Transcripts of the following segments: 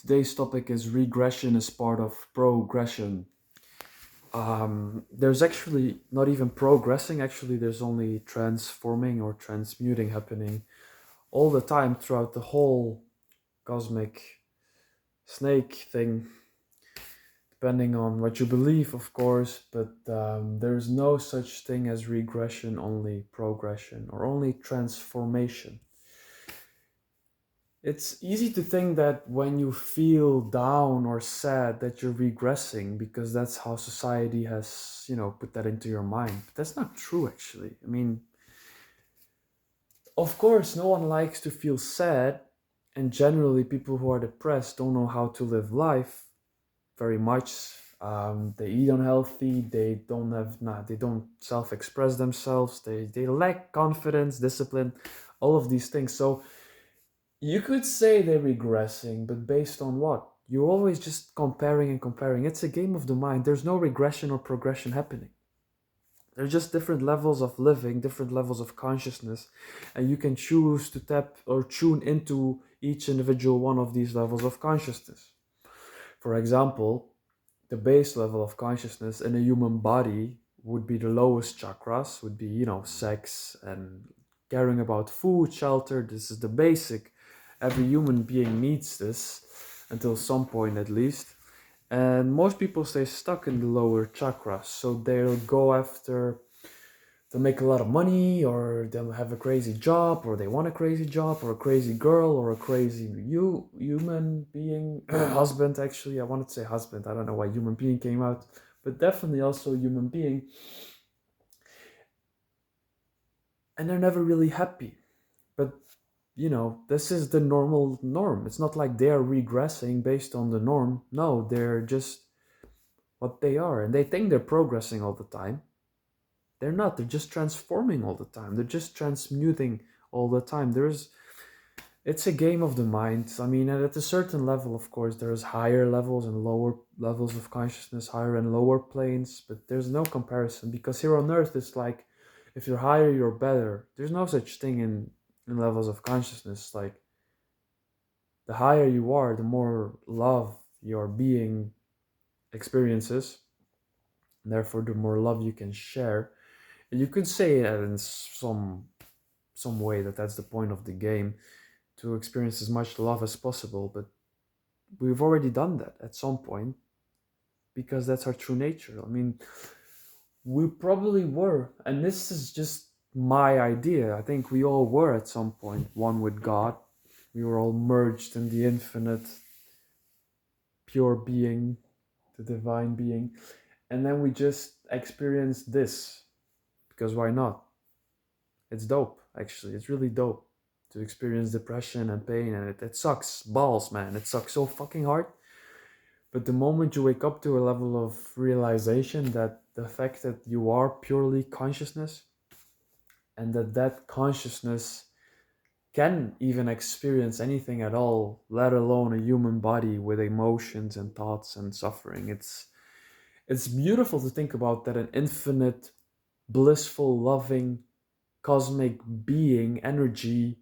Today's topic is regression as part of progression. There's actually not even progressing, actually, there's only transforming or transmuting happening all the time throughout the whole cosmic snake thing, depending on what you believe, of course. But there's no such thing as regression, only progression or only transformation. It's easy to think that when you feel down or sad that you're regressing because that's how society has, put that into your mind. But that's not true actually. I mean, of course, no one likes to feel sad, and generally people who are depressed don't know how to live life very much. They eat unhealthy, they don't self-express themselves, they lack confidence, discipline, all of these things. So you could say they're regressing, but based on what? You're always just comparing and comparing. It's a game of the mind. There's no regression or progression happening. There's just different levels of living, different levels of consciousness, and you can choose to tap or tune into each individual one of these levels of consciousness. For example, the base level of consciousness in a human body would be the lowest chakras, would be, sex and caring about food, shelter. This is the basic. Every human being needs this until some point at least. And most people stay stuck in the lower chakras. So they'll go after, they'll make a lot of money, or they'll have a crazy job, or they want a crazy job, or a crazy girl, or a crazy human being, husband actually. I wanted to say husband. I don't know why human being came out, but definitely also human being. And they're never really happy. But this is the normal norm. It's not like they're regressing based on the norm. No, they're just what they are, and they think they're progressing all the time. They're not. They're just transforming all the time. They're just transmuting all the time. It's a game of the mind. I mean, at a certain level, of course, there's higher levels and lower levels of consciousness, higher and lower planes, but there's no comparison, because here on Earth, it's like if you're higher, you're better. There's no such thing in levels of consciousness. Like, the higher you are, the more love your being experiences, and therefore the more love you can share. And you could say that in some way, that that's the point of the game, to experience as much love as possible. But we've already done that at some point, because that's our true nature. I mean, we probably were, and this is just my idea. I think we all were at some point one with God. We were all merged in the infinite pure being, the divine being, and then we just experienced this, because why not? It's dope, actually. It's really dope to experience depression and pain, and it sucks balls, man. It sucks so fucking hard. But the moment you wake up to a level of realization that the fact that you are purely consciousness, and that consciousness can even experience anything at all, let alone a human body with emotions and thoughts and suffering. It's beautiful to think about that an infinite, blissful, loving, cosmic being energy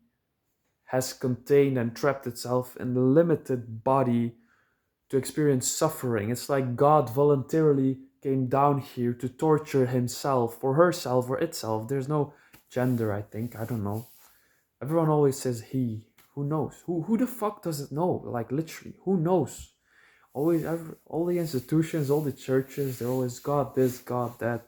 has contained and trapped itself in the limited body to experience suffering. It's like God voluntarily came down here to torture himself or herself or itself. There's no gender, I think. I don't know. Everyone always says he. Who knows? Who the fuck does it know? Like, literally, who knows? All the institutions, all the churches, they're always God this, God that.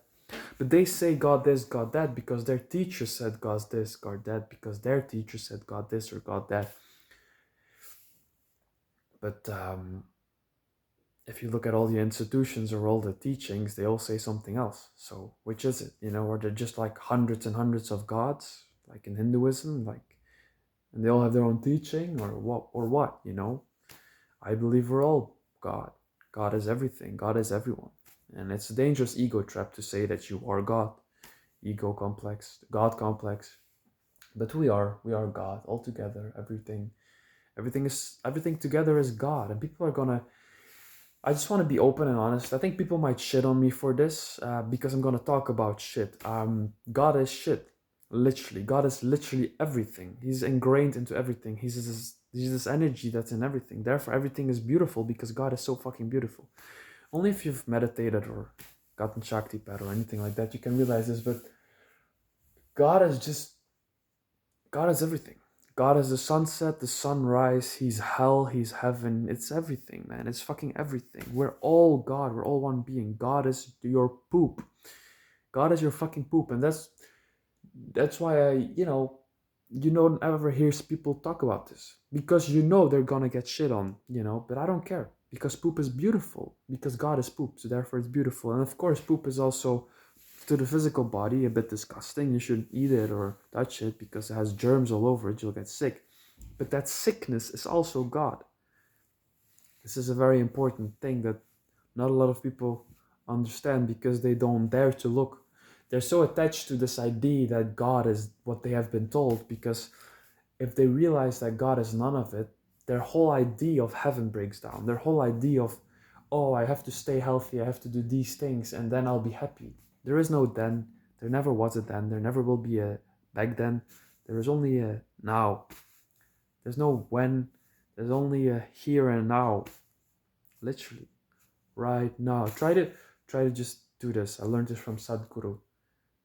But they say God this, God that because their teacher said God this, God that, because their teacher said God this or God that. But if you look at all the institutions or all the teachings, they all say something else. So which is it? Are there just like hundreds and hundreds of gods, like in Hinduism, and they all have their own teaching, or what? I believe we're all God. God is everything. God is everyone. And it's a dangerous ego trap to say that you are God. Ego complex, God complex. But we are God altogether. Everything together is God. And people are gonna, I just want to be open and honest. I think people might shit on me for this, because I'm gonna talk about shit. God is shit. Literally, God is literally everything. He's ingrained into everything. He's There's this energy that's in everything. Therefore, everything is beautiful because God is so fucking beautiful. Only if you've meditated or gotten Shakti pad or anything like that, you can realize this. But God is just, God is everything. God is the sunset, the sunrise. He's hell, He's heaven. It's everything, man. It's fucking everything. We're all God. We're all one being. God is your poop. God is your fucking poop. And that's why you don't ever hear people talk about this because they're gonna get shit on, but I don't care because poop is beautiful because God is poop, so therefore it's beautiful. And of course, poop is also to the physical body a bit disgusting. You shouldn't eat it or touch it because it has germs all over it. You'll get sick. But that sickness is also God. This is a very important thing that not a lot of people understand because they don't dare to look. They're so attached to this idea that God is what they have been told, because if they realize that God is none of it, their whole idea of heaven breaks down. Their whole idea of, oh, I have to stay healthy, I have to do these things, and then I'll be happy. There is no then. There never was a then. There never will be a back then. There is only a now. There's no when. There's only a here and now. Literally. Right now. Try to just do this. I learned this from Sadhguru.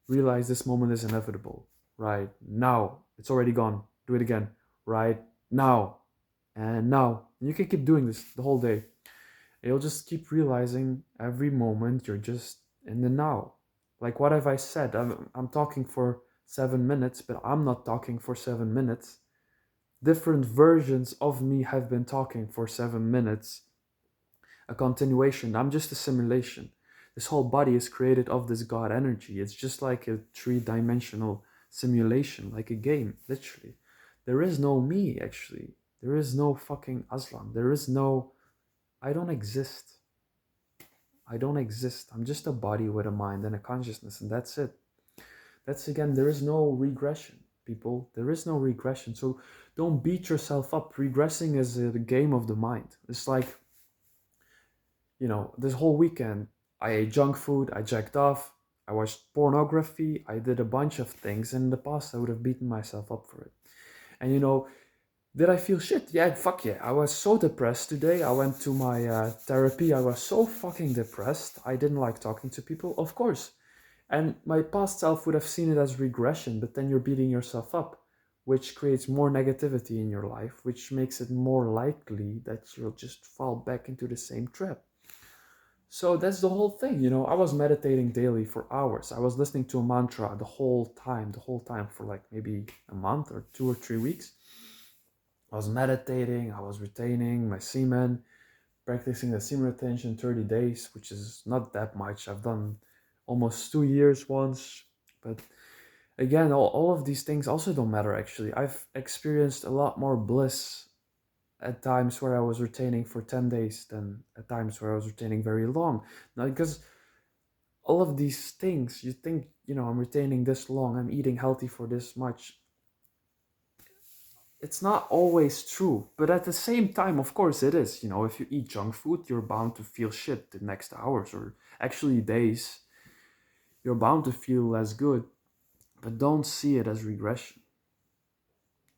Realize this moment is inevitable. Right now. It's already gone. Do it again. Right now. And now. And you can keep doing this the whole day. You'll just keep realizing every moment you're just in the now. Like, what have I said? I'm talking for 7 minutes, but I'm not talking for 7 minutes. Different versions of me have been talking for 7 minutes. A continuation. I'm just a simulation. This whole body is created of this God energy. It's just like a three-dimensional simulation, like a game, literally. There is no me, actually. There is no fucking Aslan. There is no, I don't exist. I don't exist. I'm just a body with a mind and a consciousness, and that's it. That's, again, there is no regression, people. There is no regression. So don't beat yourself up. Regressing is a game of the mind. It's like, this whole weekend, I ate junk food, I jacked off, I watched pornography, I did a bunch of things. And in the past, I would have beaten myself up for it. And did I feel shit? Yeah, fuck yeah. I was so depressed today. I went to my therapy. I was so fucking depressed. I didn't like talking to people, of course. And my past self would have seen it as regression, but then you're beating yourself up, which creates more negativity in your life, which makes it more likely that you'll just fall back into the same trap. So that's the whole thing, I was meditating daily for hours. I was listening to a mantra the whole time for like maybe a month or 2 or 3 weeks. I was meditating, I was retaining my semen, practicing the semen retention 30 days, which is not that much. I've done almost 2 years once. But again, all of these things also don't matter actually. I've experienced a lot more bliss at times where I was retaining for 10 days than at times where I was retaining very long. Now, because all of these things, you think, I'm retaining this long, I'm eating healthy for this much. It's not always true, but at the same time, of course it is. If you eat junk food, you're bound to feel shit the next hours or actually days. You're bound to feel less good, but don't see it as regression.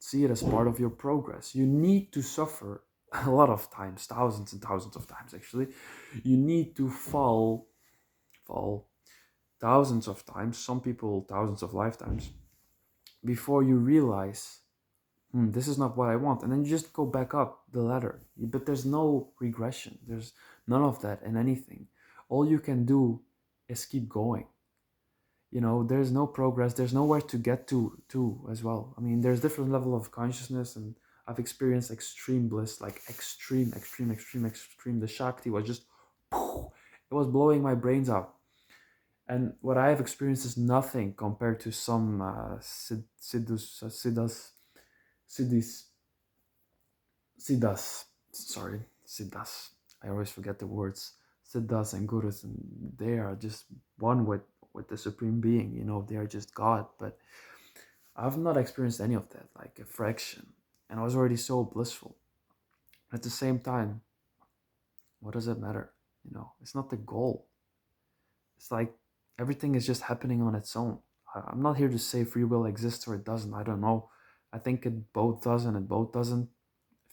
See it as part of your progress. You need to suffer a lot of times, thousands and thousands of times actually. You need to fall thousands of times, some people thousands of lifetimes, before you realize this is not what I want. And then you just go back up the ladder. But there's no regression. There's none of that in anything. All you can do is keep going. There's no progress. There's nowhere to get to as well. I mean, there's different level of consciousness, and I've experienced extreme bliss, like extreme, extreme, extreme, extreme. The Shakti was just, it was blowing my brains out. And what I have experienced is nothing compared to some Siddhis, Siddhas. I always forget the words. Siddhas and Gurus, and they are just one with the Supreme Being. They are just God. But I've not experienced any of that, like a fraction. And I was already so blissful. At the same time, what does it matter? It's not the goal. It's like everything is just happening on its own. I'm not here to say free will exists or it doesn't. I don't know. I think it both does and it both doesn't.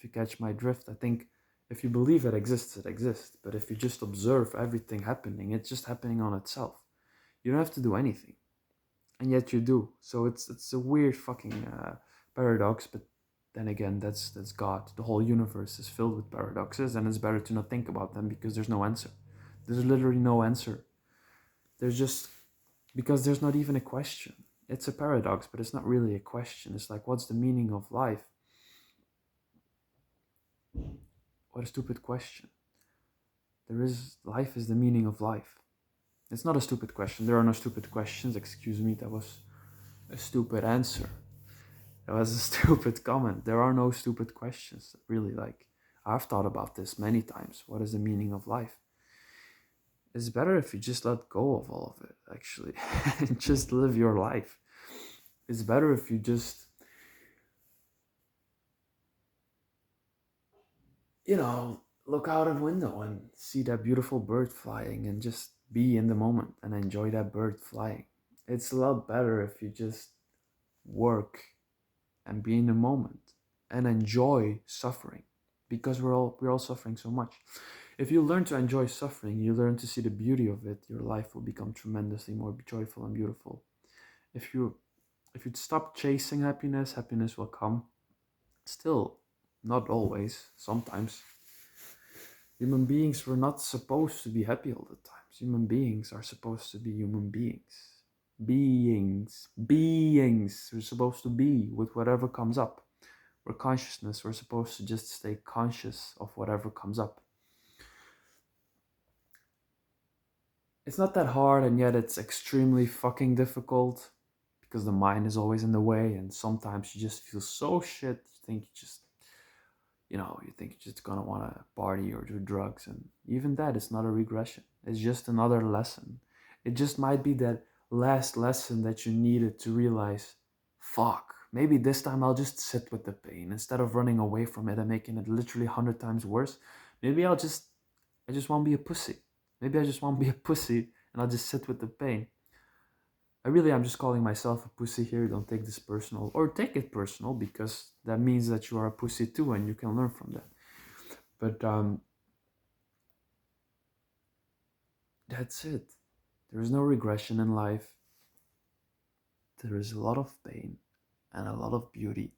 you catch my drift. I think if you believe it exists, it exists. But if you just observe everything happening, it's just happening on itself. You don't have to do anything, and yet you do. So it's a weird fucking paradox. But then again, that's God. The whole universe is filled with paradoxes, and it's better to not think about them because there's no answer. There's literally no answer. There's just because there's not even a question. It's a paradox, but it's not really a question. It's like, what's the meaning of life? What a stupid question. Life is the meaning of life. It's not a stupid question. There are no stupid questions. Excuse me, that was a stupid answer. That was a stupid comment. There are no stupid questions. Really, like, I've thought about this many times. What is the meaning of life? It's better if you just let go of all of it, actually, and just live your life. It's better if you just, look out a window and see that beautiful bird flying and just be in the moment and enjoy that bird flying. It's a lot better if you just work and be in the moment and enjoy suffering, because we're all suffering so much. If you learn to enjoy suffering, you learn to see the beauty of it, your life will become tremendously more joyful and beautiful. If you stop chasing happiness, happiness will come. Still, not always, sometimes. Human beings were not supposed to be happy all the time. Human beings are supposed to be human beings. Beings. We're supposed to be with whatever comes up. We're consciousness. We're supposed to just stay conscious of whatever comes up. It's not that hard, and yet it's extremely fucking difficult because the mind is always in the way, and sometimes you just feel so shit. You think you're just gonna want to party or do drugs, and even that is not a regression. It's just another lesson. It just might be that last lesson that you needed to realize, fuck, maybe this time I'll just sit with the pain instead of running away from it and making it literally 100 times worse. Maybe I just won't be a pussy. Maybe I just won't be a pussy and I'll just sit with the pain. I'm just calling myself a pussy here. Don't take this personal, or take it personal, because that means that you are a pussy too and you can learn from that. But that's it. There is no regression in life. There is a lot of pain and a lot of beauty.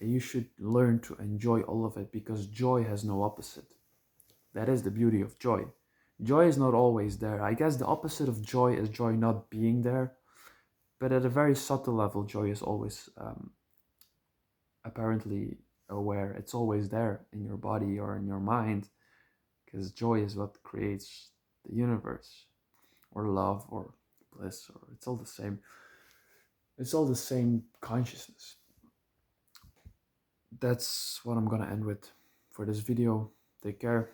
And you should learn to enjoy all of it, because joy has no opposite. That is the beauty of joy. Joy is not always there. I guess the opposite of joy is joy not being there. But at a very subtle level, joy is always apparently aware. It's always there in your body or in your mind, because joy is what creates the universe, or love, or bliss, or it's all the same. It's all the same consciousness. That's what I'm gonna end with for this video. Take care.